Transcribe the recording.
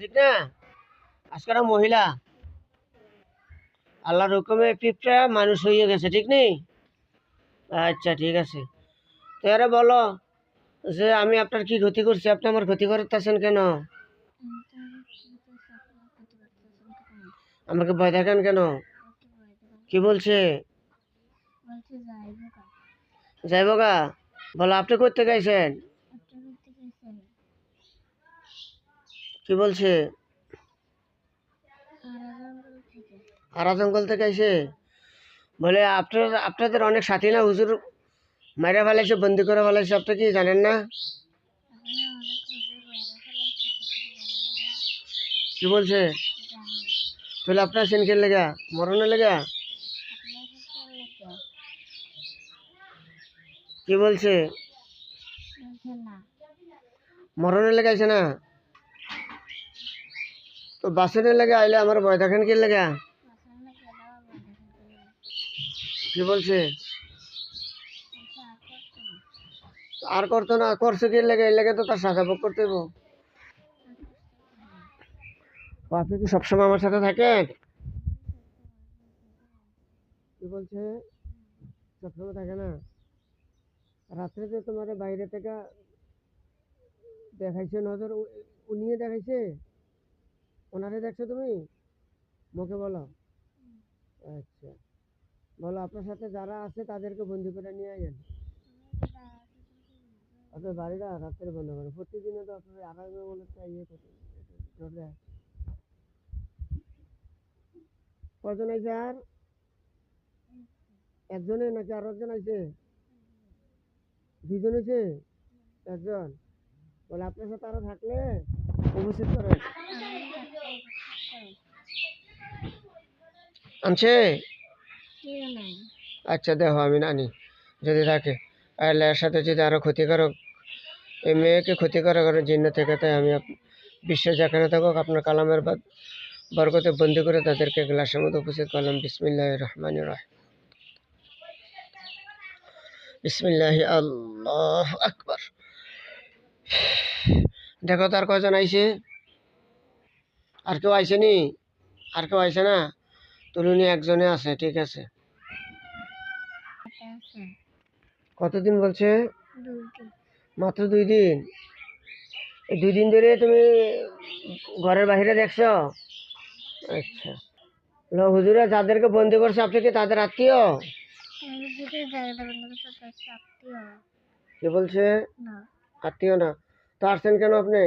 ঠিক না? আজকাল মহিলা আল্লাহর হুকুমে পিঁপড়া মানুষ হয়ে গেছে, ঠিক নেই? আচ্ছা ঠিক আছে। তো এরা বলো যে আমি আপনার কি ক্ষতি করছি, আপনি আমার ক্ষতি করতেছেন কেন? আমাকে ভয় দেখান কেন? কি বলছে? যাইব গা? বলো আপনি করতে গাইছেন? কি বলছে? আরা জঙ্গল থেকে আইছে? বলে আপনাদের অনেক সাথী না হুজুর মাইরা ফেলাইছে, বন্দি করে ফেলাইছে, আপনি কি জানেন না? কি বলছে? তাহলে আপনার সেনকের লেগা মরণের লেগা? কি বলছে? মরণের লেগে আইছে না? তো বাসনের লেগে আইলে আমার ভয় দেখেন কি লেগা? কি বলছে? আর করতো না, করছে কি লেগে? এই লেগে তো তার সাজা ভোগ করতে হইব। আপনি কি সবসময় আমার সাথে থাকেন? কি বলছে? সবসময় থাকে না? রাত্রে যে তোমার বাইরে থেকে দেখাইছে নজর, উনিয়ে দেখাইছে? ওনারে দেখছো তুমি? মুখে বলো। আচ্ছা, বলো আপনার সাথে যারা আছে তাদেরকে বন্দি করে নিয়ে আইয়েন। আপনার বাড়িটা রাত্রে বন্ধ করে প্রতিদিনে তো আপনার আড়াই বলে ইয়ে করতে ধরে। কজন আইছে? আর একজনে নাকি আরো একজন আইছে? দুইজন হয়েছে? একজন? বলে আপনার সাথে আরো থাকলে উপস্থিত করেন। আনছে? আচ্ছা দেখো আমি নানি যদি থাকে, আর এর সাথে যদি আরো ক্ষতিকারক এই মেয়েকে ক্ষতিকারক আরো জিন্ন থেকে, তাই আমি বিশ্বে যেখানে থাকুক আপনার কালামের বরকতে বন্দি করে তাদেরকে গ্লাসের মধ্যে উপস্থিত করলাম। বিসমিল্লাহির রহমানির রহিম। বিসমিল্লাহ আল্লাহ আকবার। দেখো তার কয়জন আইছে? আর কেউ আইছে নি? আর কেউ আইছে না? তুলুনি একজনে আছে, ঠিক আছে। কতদিন বলছে? মাত্র 2 দিন? এই 2 দিন ধরে তুমি ঘরের বাইরে দেখছো? আচ্ছা, হুজুরা যাদেরকে বন্দি করছে আপনি কি তাদের আত্মীয়? কি বলছে? আত্মীয় না? তো আসছেন কেন আপনি?